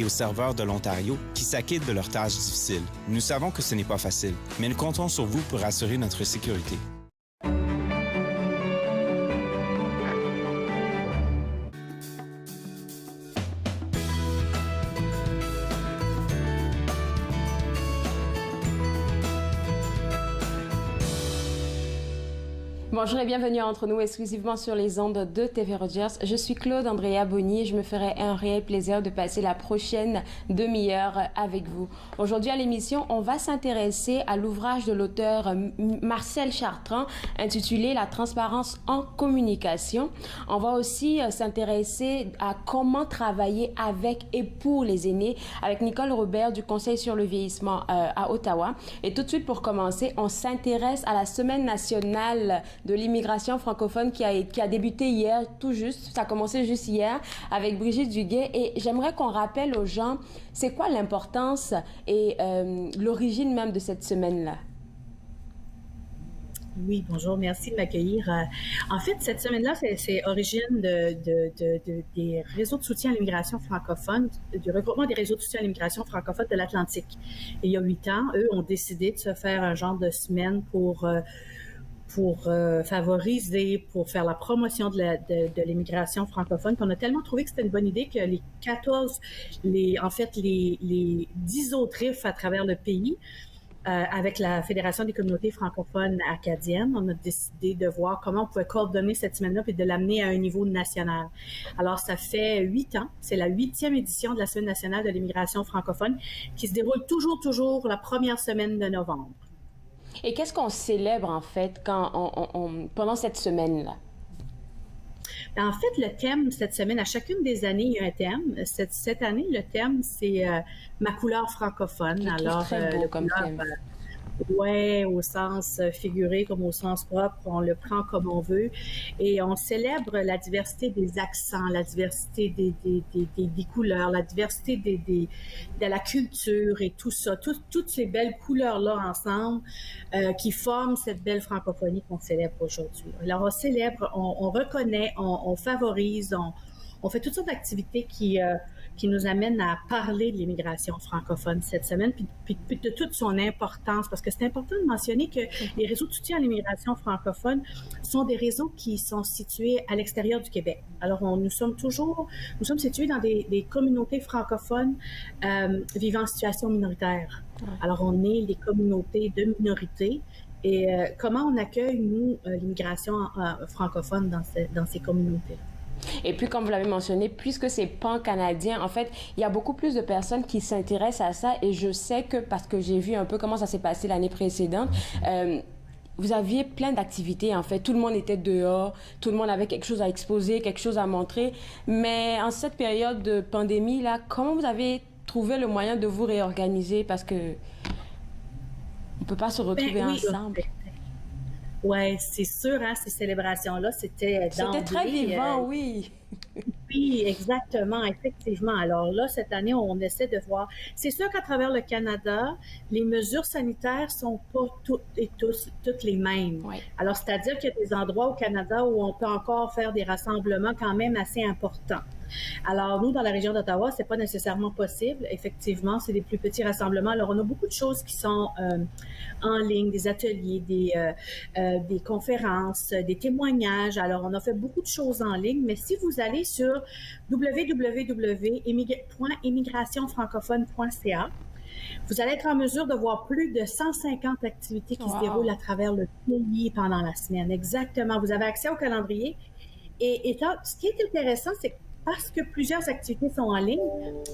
et aux serveurs de l'Ontario qui s'acquittent de leurs tâches difficiles. Nous savons que ce n'est pas facile, mais nous comptons sur vous pour assurer notre sécurité. Bonjour et bienvenue entre nous exclusivement sur les ondes de TV Rogers. Je suis Claude Andrea Bonny et je me ferai un réel plaisir de passer la prochaine demi-heure avec vous. Aujourd'hui à l'émission, on va s'intéresser à l'ouvrage de l'auteur Marcel Chartrand intitulé « La transparence en communication ». On va aussi s'intéresser à comment travailler avec et pour les aînés avec Nicole Robert du Conseil sur le vieillissement à Ottawa. Et tout de suite pour commencer, on s'intéresse à la Semaine nationale de l'immigration francophone qui a débuté hier, tout juste. Ça a commencé juste hier avec Brigitte Duguay. Et j'aimerais qu'on rappelle aux gens, c'est quoi l'importance et l'origine même de cette semaine-là? Oui, bonjour, merci de m'accueillir. En fait, cette semaine-là, c'est origine des réseaux de soutien à l'immigration francophone, du regroupement des réseaux de soutien à l'immigration francophone de l'Atlantique. Il y a 8 ans, eux ont décidé de se faire un genre de semaine pour favoriser, pour faire la promotion de l'immigration francophone. Puis on a tellement trouvé que c'était une bonne idée que les 10 autres RIF à travers le pays, avec la Fédération des communautés francophones acadiennes, on a décidé de voir comment on pouvait coordonner cette semaine-là et de l'amener à un niveau national. Alors, ça fait 8 ans. C'est la 8e édition de la Semaine nationale de l'immigration francophone qui se déroule toujours la première semaine de novembre. Et qu'est-ce qu'on célèbre, en fait, pendant cette semaine-là? En fait, le thème cette semaine, à chacune des années, il y a un thème. Cette année, le thème, c'est ma couleur francophone. Alors, très beau comme thème. Oui, au sens figuré comme au sens propre, on le prend comme on veut. Et on célèbre la diversité des accents, la diversité des couleurs, la diversité de la culture et tout ça. Toutes ces belles couleurs-là ensemble qui forment cette belle francophonie qu'on célèbre aujourd'hui. Alors, on célèbre, on reconnaît, on favorise, on fait toutes sortes d'activités qui nous amènent à parler de l'immigration francophone cette semaine, puis de toute son importance, parce que c'est important de mentionner que les réseaux de soutien à l'immigration francophone sont des réseaux qui sont situés à l'extérieur du Québec. Alors, nous sommes situés dans des communautés francophones vivant en situation minoritaire. Alors, on est des communautés de minorités. Et comment on accueille, nous, l'immigration francophone dans ces communautés? Et puis, comme vous l'avez mentionné, puisque c'est pan-canadien, en fait, il y a beaucoup plus de personnes qui s'intéressent à ça. Et je sais que, parce que j'ai vu un peu comment ça s'est passé l'année précédente, vous aviez plein d'activités, en fait. Tout le monde était dehors, tout le monde avait quelque chose à exposer, quelque chose à montrer. Mais en cette période de pandémie, là, comment vous avez trouvé le moyen de vous réorganiser? Parce que on ne peut pas se retrouver ensemble. Oui, c'est sûr, hein, ces célébrations-là, c'était très vivant, oui. Oui, exactement, effectivement. Alors là, cette année, on essaie de voir. C'est sûr qu'à travers le Canada, les mesures sanitaires sont pas toutes les mêmes. Oui. Alors, c'est-à-dire qu'il y a des endroits au Canada où on peut encore faire des rassemblements quand même assez importants. Alors, nous, dans la région d'Ottawa, c'est pas nécessairement possible. Effectivement, c'est des plus petits rassemblements. Alors, on a beaucoup de choses qui sont en ligne, des ateliers, des conférences, des témoignages. Alors, on a fait beaucoup de choses en ligne, mais si vous allez sur www.immigrationfrancophone.ca, vous allez être en mesure de voir plus de 150 activités qui se déroulent à travers le pays pendant la semaine. Exactement. Vous avez accès au calendrier. Et ce qui est intéressant, c'est que parce que plusieurs activités sont en ligne,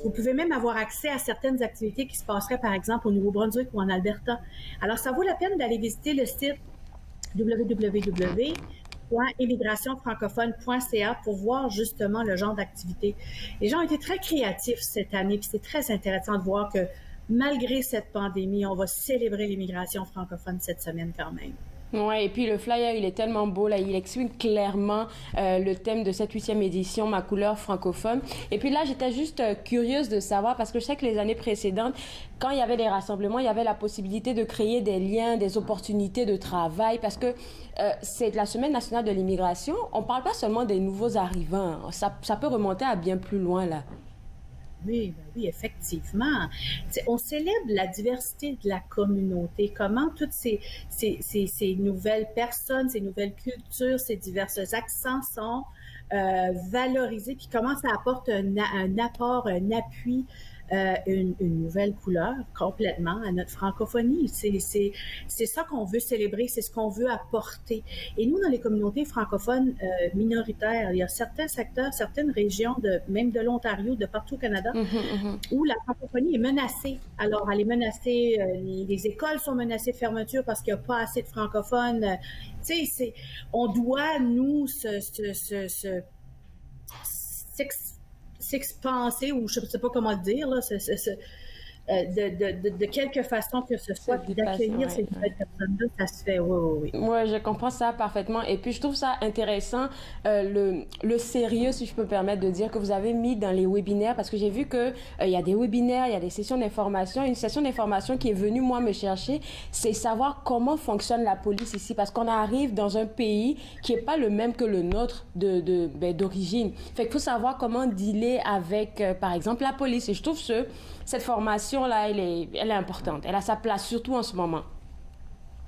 vous pouvez même avoir accès à certaines activités qui se passeraient, par exemple, au Nouveau-Brunswick ou en Alberta. Alors, ça vaut la peine d'aller visiter le site www.immigrationfrancophone.ca pour voir justement le genre d'activité. Les gens ont été très créatifs cette année, puis c'est très intéressant de voir que malgré cette pandémie, on va célébrer l'immigration francophone cette semaine quand même. Oui, et puis le flyer, il est tellement beau, là, il explique clairement le thème de cette 8e édition, ma couleur francophone. Et puis là, j'étais juste curieuse de savoir, parce que je sais que les années précédentes, quand il y avait des rassemblements, il y avait la possibilité de créer des liens, des opportunités de travail, parce que c'est la Semaine nationale de l'immigration. On ne parle pas seulement des nouveaux arrivants, ça peut remonter à bien plus loin, là. Oui, ben oui, effectivement. On célèbre la diversité de la communauté, comment toutes ces nouvelles personnes, ces nouvelles cultures, ces divers accents sont valorisés, puis comment ça apporte un apport, un appui, une nouvelle couleur complètement à notre francophonie. C'est ça qu'on veut célébrer, c'est ce qu'on veut apporter. Et nous, dans les communautés francophones minoritaires, il y a certains secteurs, certaines régions, même de l'Ontario, de partout au Canada, où la francophonie est menacée. Alors, elle est menacée, les écoles sont menacées de fermeture parce qu'il n'y a pas assez de francophones. Tu sais, on doit, nous, s'expanser, ou je ne sais pas comment le dire, là, de quelque façon que ce soit, puis d'accueillir ces nouvelles personnes-là, ça se fait, oui. Oui, je comprends ça parfaitement. Et puis, je trouve ça intéressant, le sérieux, si je peux me permettre de dire, que vous avez mis dans les webinaires, parce que j'ai vu qu'il y a des webinaires, il y a des sessions d'information. Une session d'information qui est venue, moi, me chercher, c'est savoir comment fonctionne la police ici, parce qu'on arrive dans un pays qui n'est pas le même que le nôtre d'origine. Fait qu'il faut savoir comment dealer avec, par exemple, la police. Et je trouve cette formation-là, elle est importante. Elle a sa place, surtout en ce moment.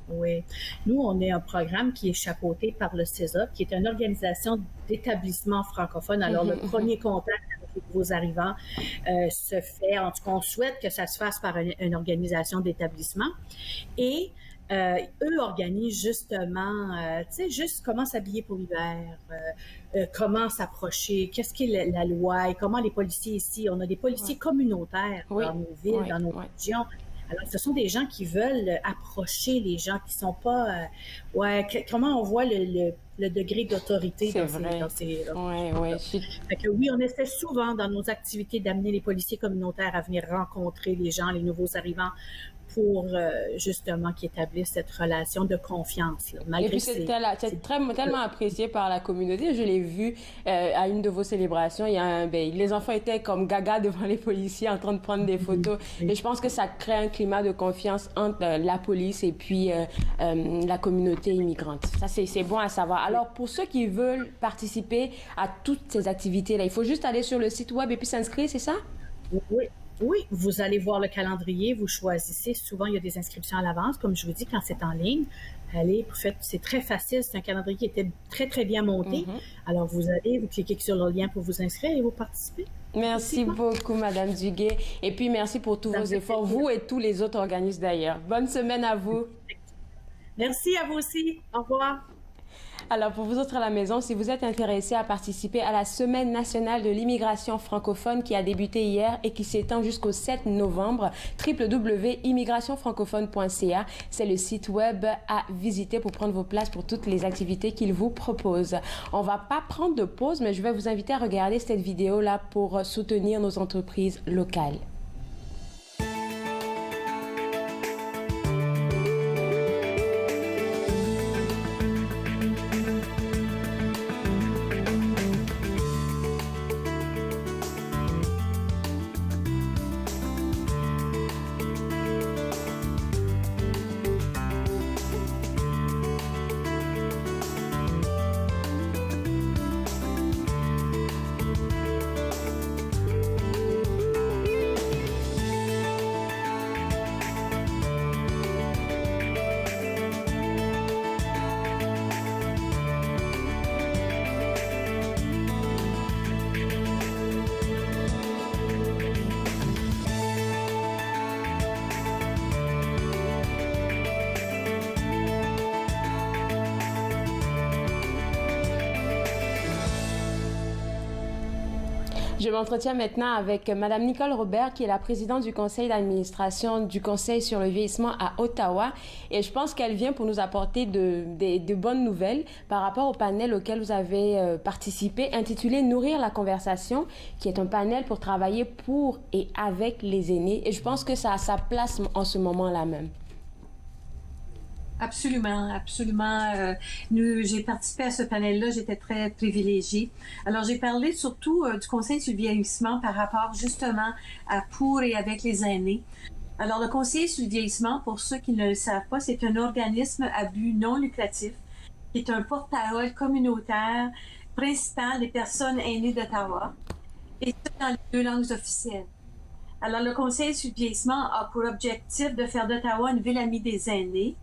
Oui. Nous, on est un programme qui est chapeauté par le CESA, qui est une organisation d'établissements francophones. Alors, le premier contact avec les nouveaux arrivants se fait, en tout cas, on souhaite que ça se fasse par une organisation d'établissement. Et eux organisent justement, tu sais, juste comment s'habiller pour l'hiver, comment s'approcher, qu'est-ce qu'est la loi, et comment les policiers ici, on a des policiers communautaires dans nos villes, dans nos régions. Alors, ce sont des gens qui veulent approcher les gens qui sont pas... comment on voit le degré d'autorité dans ces... Fait que oui, on essaie souvent dans nos activités d'amener les policiers communautaires à venir rencontrer les gens, les nouveaux arrivants, pour justement qu'ils établissent cette relation de confiance. Là, malgré. Et puis c'est tellement apprécié par la communauté. Je l'ai vu à une de vos célébrations. Les enfants étaient comme gaga devant les policiers en train de prendre des photos. Et je pense que ça crée un climat de confiance entre la police et puis la communauté immigrante. Ça, c'est bon à savoir. Alors, pour ceux qui veulent participer à toutes ces activités-là, il faut juste aller sur le site web et puis s'inscrire, c'est ça? Oui, vous allez voir le calendrier, vous choisissez. Souvent, il y a des inscriptions à l'avance. Comme je vous dis, quand c'est en ligne, c'est très facile. C'est un calendrier qui était très, très bien monté. Alors, vous cliquez sur le lien pour vous inscrire et vous participez. Merci beaucoup, Madame Duguay. Et puis, merci pour tous vos efforts, vous et tous les autres organismes d'ailleurs. Bonne semaine à vous. Merci à vous aussi. Au revoir. Alors, pour vous autres à la maison, si vous êtes intéressés à participer à la Semaine nationale de l'immigration francophone qui a débuté hier et qui s'étend jusqu'au 7 novembre, www.immigrationfrancophone.ca, c'est le site web à visiter pour prendre vos places pour toutes les activités qu'il vous propose. On va pas prendre de pause, mais je vais vous inviter à regarder cette vidéo-là pour soutenir nos entreprises locales. Je m'entretiens maintenant avec Mme Nicole Robert, qui est la présidente du conseil d'administration du Conseil sur le vieillissement à Ottawa. Et je pense qu'elle vient pour nous apporter de bonnes nouvelles par rapport au panel auquel vous avez participé, intitulé « Nourrir la conversation », qui est un panel pour travailler pour et avec les aînés. Et je pense que ça a sa place en ce moment-là même. Absolument, absolument. J'ai participé à ce panel-là, j'étais très privilégiée. Alors, j'ai parlé surtout du Conseil sur le vieillissement par rapport justement à pour et avec les aînés. Alors, le Conseil sur le vieillissement, pour ceux qui ne le savent pas, c'est un organisme à but non lucratif qui est un porte-parole communautaire principal des personnes aînées d'Ottawa. Et dans les 2 langues officielles. Alors, le Conseil sur le vieillissement a pour objectif de faire d'Ottawa une ville amie des aînés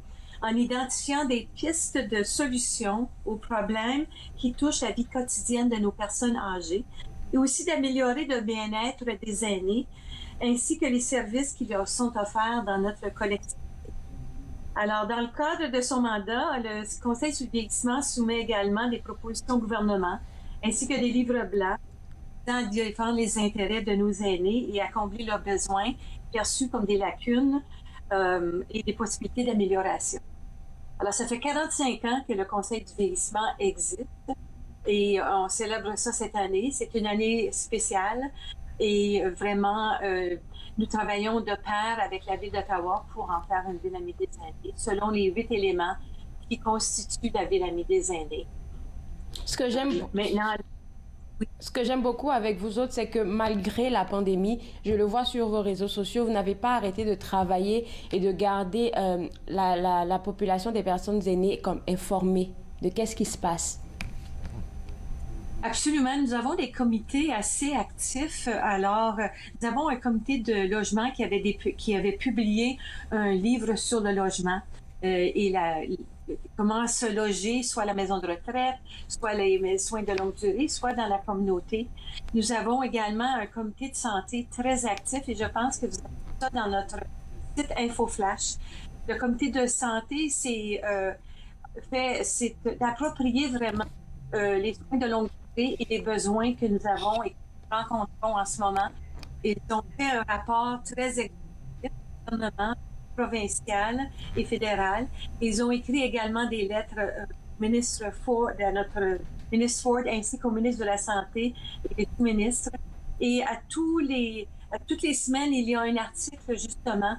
en identifiant des pistes de solutions aux problèmes qui touchent la vie quotidienne de nos personnes âgées et aussi d'améliorer le bien-être des aînés ainsi que les services qui leur sont offerts dans notre collectivité. Alors, dans le cadre de son mandat, le Conseil sur le vieillissement soumet également des propositions au gouvernement ainsi que des livres blancs à défendre les intérêts de nos aînés et à combler leurs besoins perçus comme des lacunes et des possibilités d'amélioration. Alors, ça fait 45 ans que le Conseil du vieillissement existe et on célèbre ça cette année. C'est une année spéciale et vraiment, nous travaillons de pair avec la Ville d'Ottawa pour en faire une Ville amie des aînés, selon les 8 éléments qui constituent la Ville amie des aînés. Ce que j'aime beaucoup avec vous autres, c'est que malgré la pandémie, je le vois sur vos réseaux sociaux, vous n'avez pas arrêté de travailler et de garder la population des personnes aînées comme informée de qu'est-ce qui se passe. Absolument. Nous avons des comités assez actifs. Alors, nous avons un comité de logement qui avait publié un livre sur le logement et comment se loger, soit à la maison de retraite, soit les soins de longue durée, soit dans la communauté. Nous avons également un comité de santé très actif et je pense que vous avez ça dans notre site InfoFlash. Le comité de santé, c'est d'approprier vraiment les soins de longue durée et les besoins que nous avons et que nous rencontrons en ce moment. Ils ont fait un rapport très exhaustif au gouvernement provincial et fédéral. Ils ont écrit également des lettres à notre ministre Ford ainsi qu'au ministre de la Santé et des ministres. Et à toutes les semaines, il y a un article justement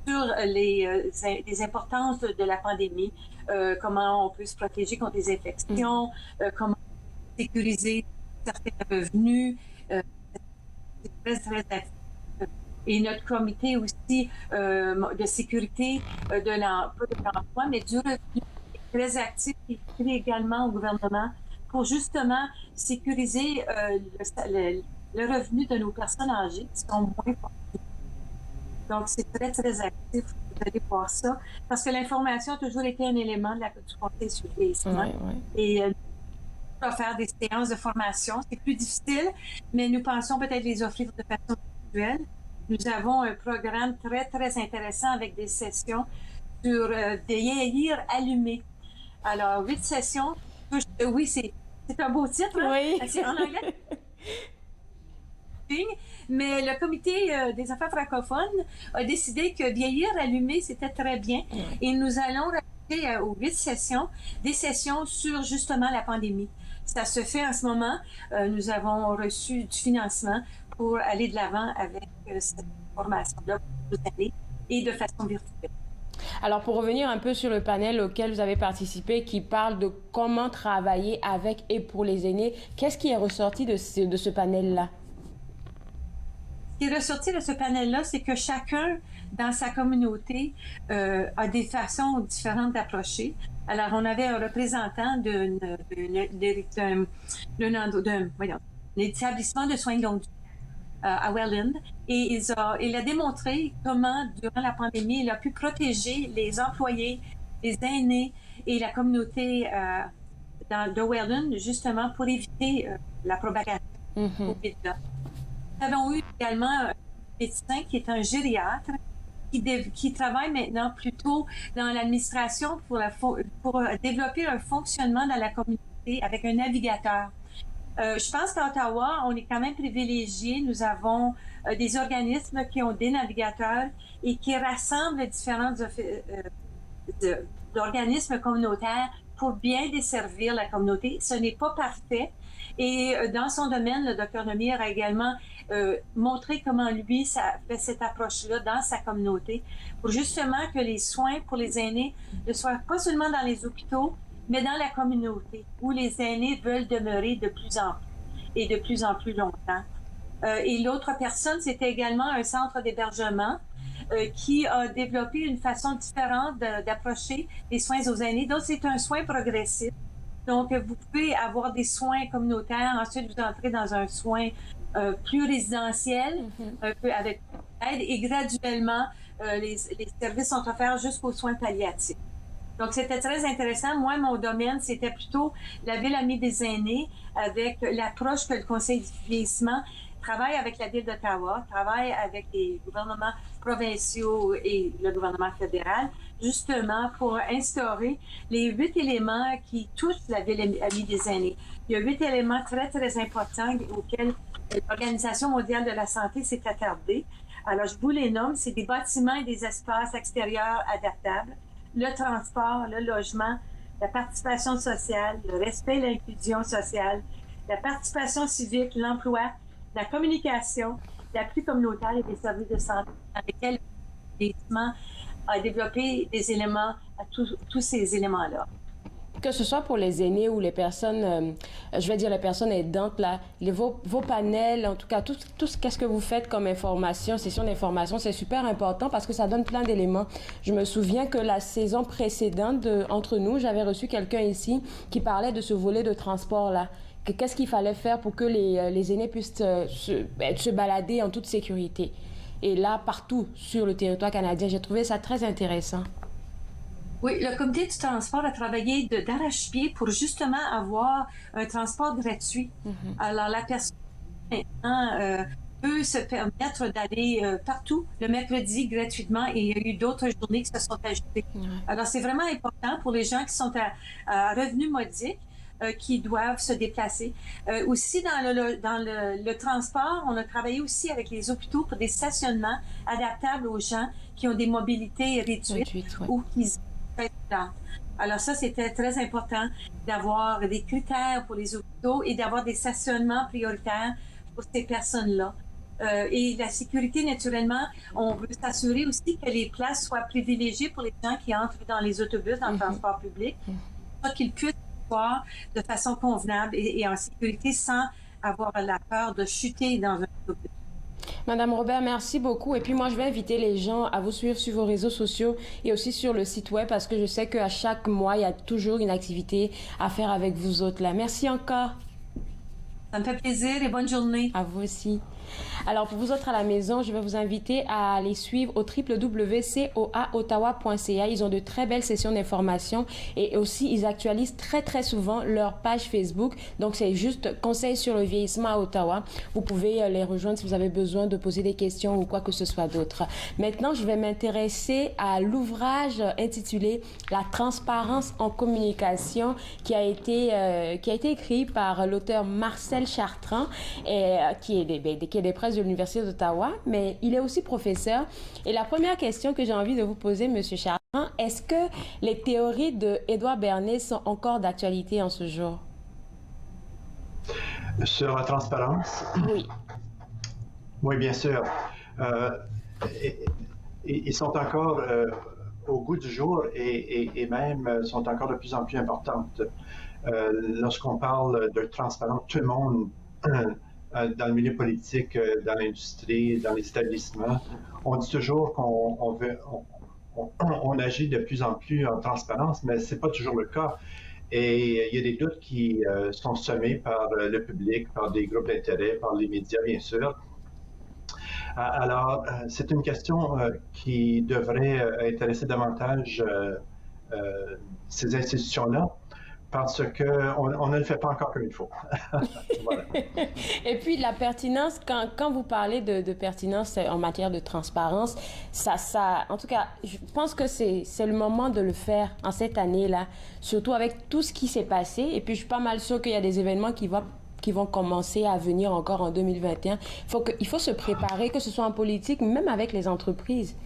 sur les importances de la pandémie, comment on peut se protéger contre les infections, comment sécuriser certains revenus. C'est très, très actif. Et notre comité aussi de sécurité de l'emploi, mais du revenu est très actif et écrit également au gouvernement pour justement sécuriser le revenu de nos personnes âgées qui sont moins fortunées. Donc, c'est très, très actif. Vous allez voir ça. Parce que l'information a toujours été un élément du Conseil sur le vieillissement. Et on va faire des séances de formation. C'est plus difficile, mais nous pensons peut-être les offrir de façon virtuelle. Nous avons un programme très, très intéressant avec des sessions sur vieillir allumé. Alors, 8 sessions. Oui, c'est un beau titre. Hein? Oui. C'est en anglais. Mais le comité des affaires francophones a décidé que vieillir allumé, c'était très bien. Et nous allons rajouter aux 8 sessions des sessions sur justement la pandémie. Ça se fait en ce moment. Nous avons reçu du financement pour aller de l'avant avec cette formation-là pour cette année et de façon virtuelle. Alors, pour revenir un peu sur le panel auquel vous avez participé, qui parle de comment travailler avec et pour les aînés, qu'est-ce qui est ressorti de ce panel-là? Ce qui est ressorti de ce panel-là, c'est que chacun, dans sa communauté, a des façons différentes d'approcher. Alors, on avait un représentant d'un établissement de soins de longue durée à Welland et il a démontré comment, durant la pandémie, il a pu protéger les employés, les aînés et la communauté de Welland, justement pour éviter la propagation du COVID-là. Nous avons eu également un médecin qui est un gériatre qui travaille maintenant plutôt dans l'administration pour développer un fonctionnement dans la communauté avec un navigateur. Je pense qu'à Ottawa, on est quand même privilégié. Nous avons des organismes qui ont des navigateurs et qui rassemblent différents organismes communautaires pour bien desservir la communauté. Ce n'est pas parfait. Et dans son domaine, le Dr Lemire a également montré comment lui fait cette approche-là dans sa communauté pour justement que les soins pour les aînés ne soient pas seulement dans les hôpitaux, mais dans la communauté où les aînés veulent demeurer de plus en plus et de plus en plus longtemps. Et l'autre personne, c'était également un centre d'hébergement qui a développé une façon différente d'approcher les soins aux aînés. Donc, c'est un soin progressif. Donc, vous pouvez avoir des soins communautaires, ensuite vous entrez dans un soin plus résidentiel, un peu avec aide, et graduellement, les services sont offerts jusqu'aux soins palliatifs. Donc, c'était très intéressant. Moi, mon domaine, c'était plutôt la Ville amie des aînés avec l'approche que le Conseil du vieillissement travaille avec la Ville d'Ottawa, travaille avec les gouvernements provinciaux et le gouvernement fédéral, justement pour instaurer les 8 éléments qui touchent la Ville amie des aînés. Il y a 8 éléments très, très importants auxquels l'Organisation mondiale de la santé s'est attardée. Alors, je vous les nomme, c'est des bâtiments et des espaces extérieurs adaptables, le transport, le logement, la participation sociale, le respect et l'inclusion sociale, la participation civique, l'emploi, la communication, l'appui communautaire et des services de santé dans lesquels le vieillissement a développé des éléments à tous ces éléments-là. Que ce soit pour les aînés ou les personnes, je vais dire les personnes aidantes, là, vos panels, en tout cas, tout qu'est-ce que vous faites comme information, session d'information, c'est super important parce que ça donne plein d'éléments. Je me souviens que la saison précédente Entre nous, j'avais reçu quelqu'un ici qui parlait de ce volet de transport-là. Qu'est-ce qu'il fallait faire pour que les aînés puissent se balader en toute sécurité. Et là, partout sur le territoire canadien, j'ai trouvé ça très intéressant. Oui, le comité du transport a travaillé d'arrache-pied pour justement avoir un transport gratuit. Alors, la personne maintenant peut se permettre d'aller partout le mercredi gratuitement et il y a eu d'autres journées qui se sont ajoutées. Alors, c'est vraiment important pour les gens qui sont à revenus modiques qui doivent se déplacer. Aussi, dans le transport, on a travaillé aussi avec les hôpitaux pour des stationnements adaptables aux gens qui ont des mobilités réduites ou qui Alors ça, c'était très important d'avoir des critères pour les hôpitaux et d'avoir des stationnements prioritaires pour ces personnes-là. Et la sécurité, naturellement, on veut s'assurer aussi que les places soient privilégiées pour les gens qui entrent dans les autobus, dans le transport public, pour qu'ils puissent voir de façon convenable et en sécurité sans avoir la peur de chuter dans un autobus. Madame Robert, merci beaucoup. Et puis moi, je vais inviter les gens à vous suivre sur vos réseaux sociaux et aussi sur le site web parce que je sais qu'à chaque mois, il y a toujours une activité à faire avec vous autres là. Merci encore. Ça me fait plaisir et bonne journée. À vous aussi. Alors, pour vous autres à la maison, je vais vous inviter à les suivre au www.coaottawa.ca. Ils ont de très belles sessions d'information et aussi, ils actualisent très, très souvent leur page Facebook. Donc, c'est juste Conseil sur le vieillissement à Ottawa. Vous pouvez les rejoindre si vous avez besoin de poser des questions ou quoi que ce soit d'autre. Maintenant, je vais m'intéresser à l'ouvrage intitulé « La transparence en communication » qui a été écrit par l'auteur Marcel Chartrand et qui est des presses de l'Université d'Ottawa, mais il est aussi professeur. Et la première question que j'ai envie de vous poser, M. Chartrand, est-ce que les théories de Édouard Bernays sont encore d'actualité en ce jour? Sur la transparence? Oui. Oui, bien sûr. Ils sont encore au goût du jour et même sont encore de plus en plus importantes. Lorsqu'on parle de transparence, tout le monde dans le milieu politique, dans l'industrie, dans les établissements, on dit toujours qu'on agit de plus en plus en transparence, mais ce n'est pas toujours le cas. Et il y a des doutes qui sont semés par le public, par des groupes d'intérêt, par les médias, bien sûr. Alors, c'est une question qui devrait intéresser davantage ces institutions-là, parce qu'on ne le fait pas encore comme il faut. Voilà. Et puis, la pertinence, quand vous parlez de pertinence en matière de transparence, en tout cas, je pense que c'est le moment de le faire en cette année-là, surtout avec tout ce qui s'est passé. Et puis, je suis pas mal sûre qu'il y a des événements qui vont commencer à venir encore en 2021. Il faut se préparer, que ce soit en politique, même avec les entreprises.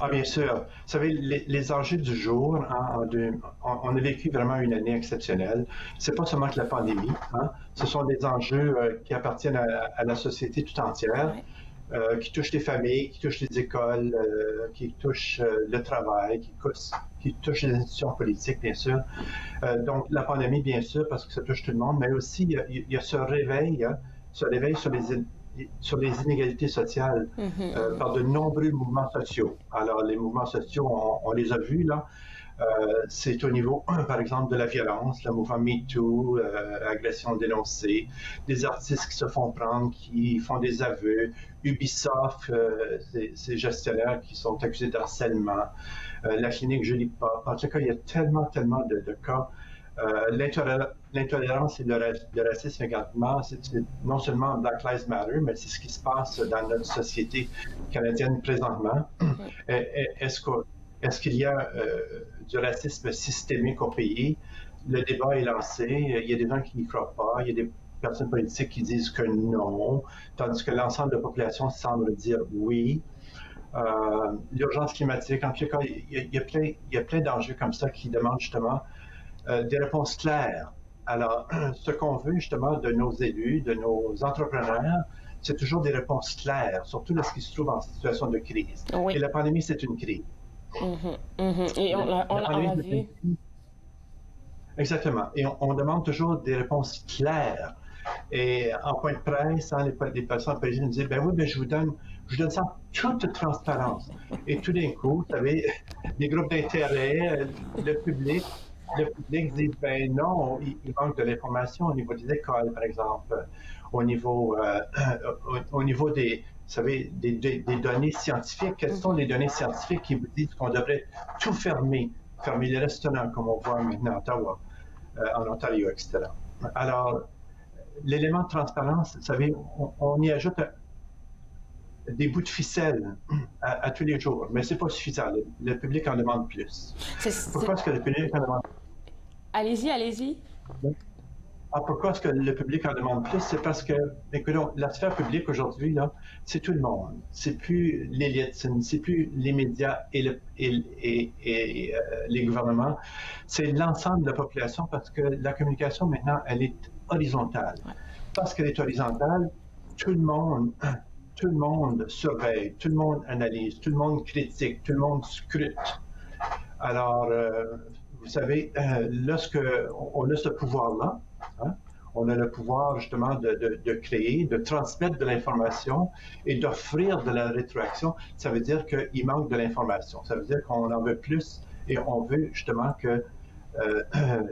Ah, bien sûr. Vous savez, les enjeux du jour, on a vécu vraiment une année exceptionnelle. C'est pas seulement que la pandémie, ce sont des enjeux qui appartiennent à la société tout entière, qui touchent les familles, qui touchent les écoles, qui touchent le travail, qui touchent les institutions politiques, bien sûr. Donc, la pandémie, bien sûr, parce que ça touche tout le monde, mais aussi, il y a ce réveil sur les inégalités sociales par de nombreux mouvements sociaux. Alors, les mouvements sociaux, on les a vus, là. C'est au niveau, par exemple, de la violence, le mouvement MeToo, agression dénoncée, des artistes qui se font prendre, qui font des aveux, Ubisoft, ces gestionnaires qui sont accusés de harcèlement, la clinique Julie Pop. En tout cas, il y a tellement de cas. L'intolérance et le racisme également, c'est non seulement Black Lives Matter, mais c'est ce qui se passe dans notre société canadienne présentement. Est-ce qu'il y a du racisme systémique au pays? Le débat est lancé. Il y a des gens qui n'y croient pas. Il y a des personnes politiques qui disent que non, tandis que l'ensemble de la population semble dire oui. L'urgence climatique, en tout cas, il y a plein d'enjeux comme ça qui demandent justement des réponses claires. Alors, ce qu'on veut justement de nos élus, de nos entrepreneurs, c'est toujours des réponses claires, surtout lorsqu'ils se trouvent en situation de crise. Oui. Et la pandémie, c'est une crise. Et on l'a vu. Exactement. Et on demande toujours des réponses claires. Et en point de presse, les personnes politiques nous disent, ben oui, mais je vous donne ça en toute transparence. Et tout d'un coup, vous savez, les groupes d'intérêt, le public dit, ben non, il manque de l'information au niveau des écoles, par exemple, au niveau des, vous savez, des données scientifiques. Quelles sont les données scientifiques qui vous disent qu'on devrait tout fermer les restaurants, comme on voit maintenant à Ottawa, en Ontario, etc. Alors, l'élément de transparence, vous savez, on y ajoute des bouts de ficelle à tous les jours, mais c'est pas suffisant. Le public en demande plus. Pourquoi est-ce que le public en demande plus? Allez-y. Pourquoi est-ce que le public en demande plus? C'est parce que, écoutez, la sphère publique aujourd'hui, là, c'est tout le monde. C'est plus l'élite, c'est plus les médias et les gouvernements. C'est l'ensemble de la population parce que la communication, maintenant, elle est horizontale. Parce qu'elle est horizontale, tout le monde surveille, tout le monde analyse, tout le monde critique, tout le monde scrute. Alors, vous savez, lorsqu'on a ce pouvoir-là, on a le pouvoir justement de créer, de transmettre de l'information et d'offrir de la rétroaction. Ça veut dire qu'il manque de l'information. Ça veut dire qu'on en veut plus et on veut justement que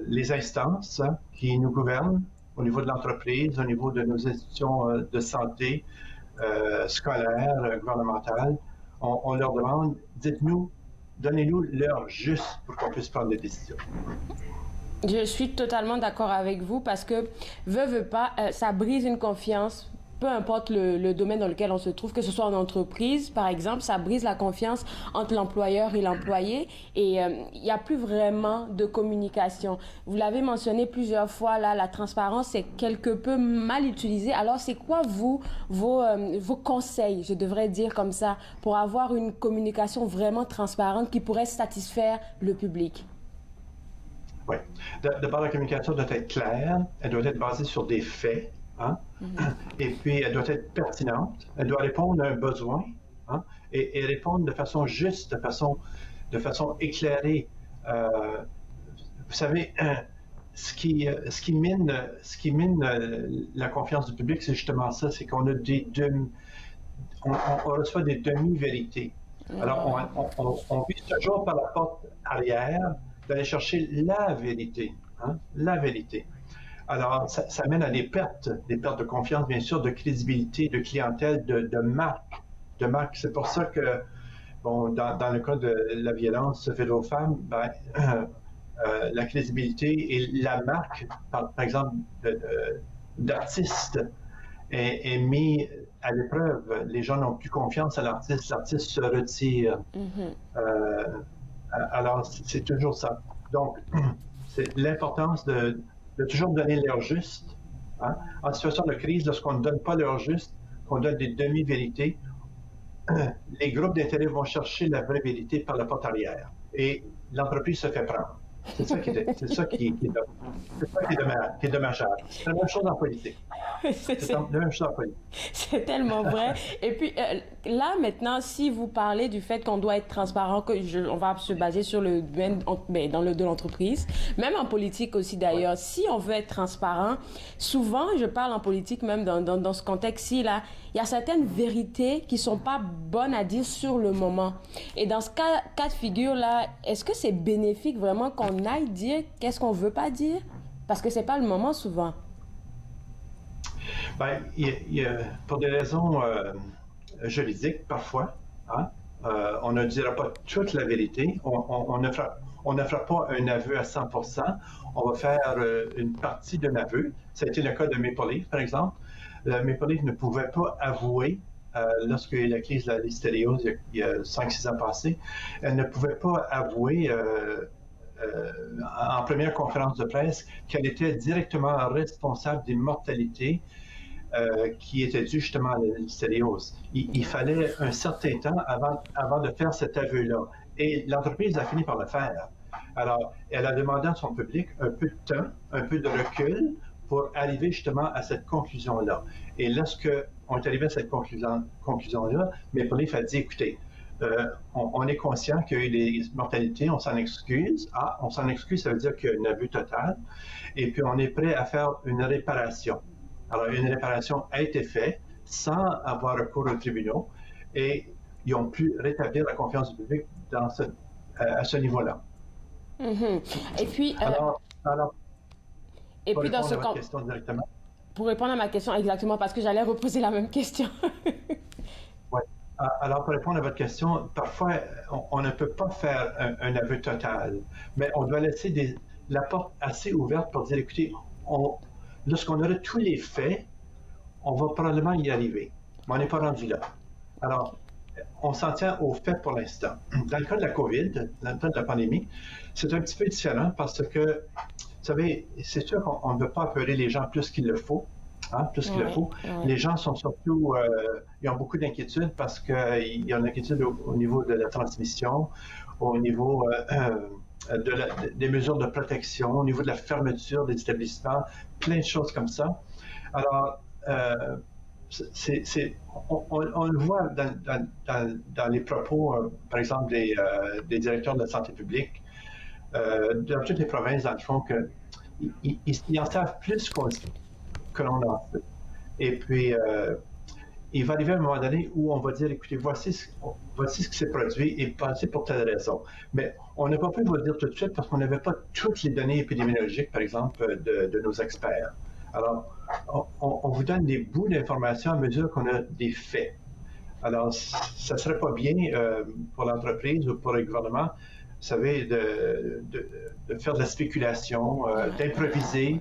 les instances qui nous gouvernent au niveau de l'entreprise, au niveau de nos institutions de santé, scolaires, gouvernementales, on leur demande, dites-nous, donnez-nous l'heure juste pour qu'on puisse prendre des décisions. Je suis totalement d'accord avec vous parce que, veut pas, ça brise une confiance, peu importe le domaine dans lequel on se trouve, que ce soit en entreprise, par exemple, ça brise la confiance entre l'employeur et l'employé et il n'y a plus vraiment de communication. Vous l'avez mentionné plusieurs fois, là, la transparence est quelque peu mal utilisée. Alors, c'est quoi, vos conseils, je devrais dire comme ça, pour avoir une communication vraiment transparente qui pourrait satisfaire le public? Oui. D'abord, la communication doit être claire, elle doit être basée sur des faits, et puis elle doit être pertinente, elle doit répondre à un besoin, et répondre de façon juste, de façon éclairée. Vous savez, ce qui mine la confiance du public, c'est justement ça, c'est qu'on a on reçoit des demi-vérités. Alors, on vise toujours par la porte arrière d'aller chercher la vérité, la vérité. Alors, ça mène à des pertes de confiance, bien sûr, de crédibilité, de clientèle, de marque. C'est pour ça que, bon, dans le cas de la violence faite aux femmes, la crédibilité et la marque, par exemple, d'artiste est mis à l'épreuve. Les gens n'ont plus confiance à l'artiste se retire. Alors, c'est toujours ça. Donc, c'est l'importance de toujours donner l'heure juste. En situation de crise, lorsqu'on ne donne pas l'heure juste, qu'on donne des demi-vérités, les groupes d'intérêt vont chercher la vraie vérité par la porte arrière. Et l'entreprise se fait prendre. C'est ça qui est dommageable. C'est la même chose en politique. C'est la même chose en politique. C'est tellement vrai. Et puis là, maintenant, si vous parlez du fait qu'on doit être transparent, on va se baser sur le domaine de l'entreprise, même en politique aussi d'ailleurs, ouais. Si on veut être transparent, souvent, je parle en politique même dans ce contexte-ci, là, il y a certaines vérités qui ne sont pas bonnes à dire sur le moment. Et dans ce cas de figure-là, est-ce que c'est bénéfique vraiment qu'on aille dire qu'est-ce qu'on ne veut pas dire? Parce que ce n'est pas le moment souvent. Bien, pour des raisons juridiques, parfois, hein, on ne dira pas toute la vérité. On ne fera pas un aveu à 100%. On va faire une partie d'un aveu. Ça a été le cas de Maple Leaf, par exemple. Maple Leaf ne pouvait pas avouer, lorsqu'il y a eu la crise de la listériose il y a 5-6 ans passés, elle ne pouvait pas avouer en première conférence de presse qu'elle était directement responsable d'une mortalité qui était due justement à la listériose. Il fallait un certain temps avant de faire cet aveu-là. Et l'entreprise a fini par le faire. Alors, elle a demandé à son public un peu de temps, un peu de recul pour arriver justement à cette conclusion-là. Et lorsqu'on est arrivé à cette conclusion-là, Maple Leaf a dit, écoutez, on est conscient qu'il y a eu des mortalités, on s'en excuse. Ah, on s'en excuse, ça veut dire qu'il y a un abus total. Et puis, on est prêt à faire une réparation. Alors, une réparation a été faite sans avoir recours aux tribunaux et ils ont pu rétablir la confiance du public à ce niveau-là. Mm-hmm. Et puis, pour répondre à votre question directement. Pour répondre à ma question exactement, parce que j'allais reposer la même question. Oui. Alors, pour répondre à votre question, parfois, on ne peut pas faire un aveu total, mais on doit laisser la porte assez ouverte pour dire, écoutez, lorsqu'on aura tous les faits, on va probablement y arriver. Mais on n'est pas rendu là. Alors, on s'en tient aux faits pour l'instant. Dans le cas de la COVID, dans le cas de la pandémie, c'est un petit peu différent parce que, vous savez, c'est sûr qu'on ne veut pas apeurer les gens plus qu'il le faut. Le faut. Les gens sont surtout, ils ont beaucoup d'inquiétudes parce qu'il y a une inquiétude au niveau de la transmission, au niveau des mesures de protection, au niveau de la fermeture des établissements, plein de choses comme ça. Alors, on le voit dans les propos, par exemple, des directeurs de la santé publique, dans toutes les provinces, dans le fond, qu'ils en savent plus que l'on en fait. Et puis, il va arriver à un moment donné où on va dire, écoutez, voici ce qui s'est produit et passé pour telle raison. Mais on n'a pas pu vous le dire tout de suite parce qu'on n'avait pas toutes les données épidémiologiques, par exemple, de nos experts. Alors, on vous donne des bouts d'informations à mesure qu'on a des faits. Alors, ça ne serait pas bien pour l'entreprise ou pour le gouvernement, vous savez, de faire de la spéculation, d'improviser,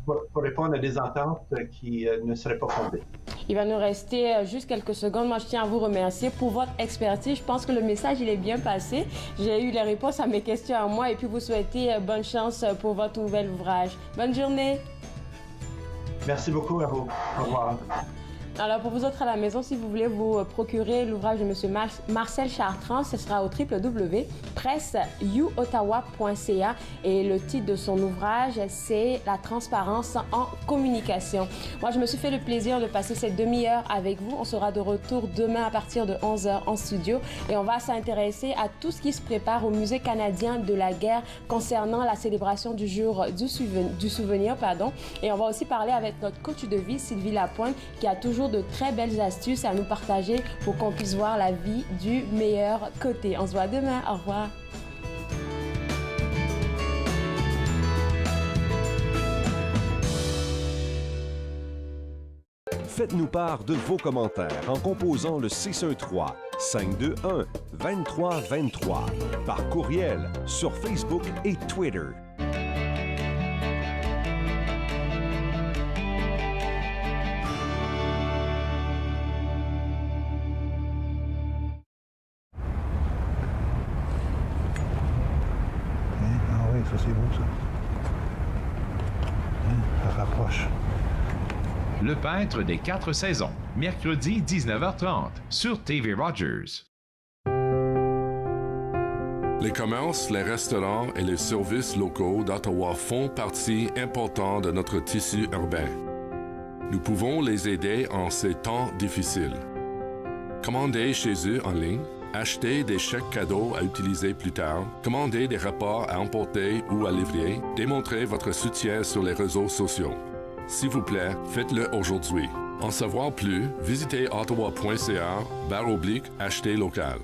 pour répondre à des ententes qui ne seraient pas fondées. Il va nous rester juste quelques secondes. Moi, je tiens à vous remercier pour votre expertise. Je pense que le message, il est bien passé. J'ai eu les réponses à mes questions à moi et puis vous souhaitez bonne chance pour votre nouvel ouvrage. Bonne journée. Merci beaucoup à vous. Au revoir. Alors, pour vous autres à la maison, si vous voulez vous procurer l'ouvrage de M. Marcel Chartrand, ce sera au www.presseyouottawa.ca et le titre de son ouvrage, c'est « La transparence en communication ». Moi, je me suis fait le plaisir de passer cette demi-heure avec vous. On sera de retour demain à partir de 11h en studio et on va s'intéresser à tout ce qui se prépare au Musée canadien de la guerre concernant la célébration du jour du souvenir. Et on va aussi parler avec notre coach de vie, Sylvie Lapointe, qui a toujours de très belles astuces à nous partager pour qu'on puisse voir la vie du meilleur côté. On se voit demain. Au revoir. Faites-nous part de vos commentaires en composant le 613-521-2323 par courriel sur Facebook et Twitter. Ça, c'est beau, ça. Ça rapproche. Le peintre des 4 saisons, mercredi 19h30 sur TV Rogers. Les commerces, les restaurants et les services locaux d'Ottawa font partie importante de notre tissu urbain. Nous pouvons les aider en ces temps difficiles. Commandez chez eux en ligne, achetez des chèques cadeaux à utiliser plus tard, commandez des repas à emporter ou à livrer, démontrez votre soutien sur les réseaux sociaux. S'il vous plaît, faites-le aujourd'hui. En savoir plus, visitez ottawa.ca/acheter local.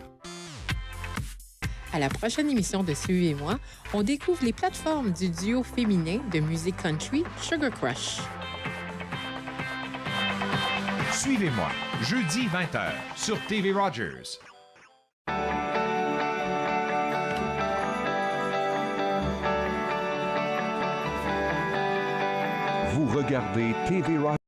À la prochaine émission de Suivez-moi, on découvre les plateformes du duo féminin de musique country Sugar Crush. Suivez-moi, jeudi 20h sur TV Rogers. Vous regardez TV Rogers.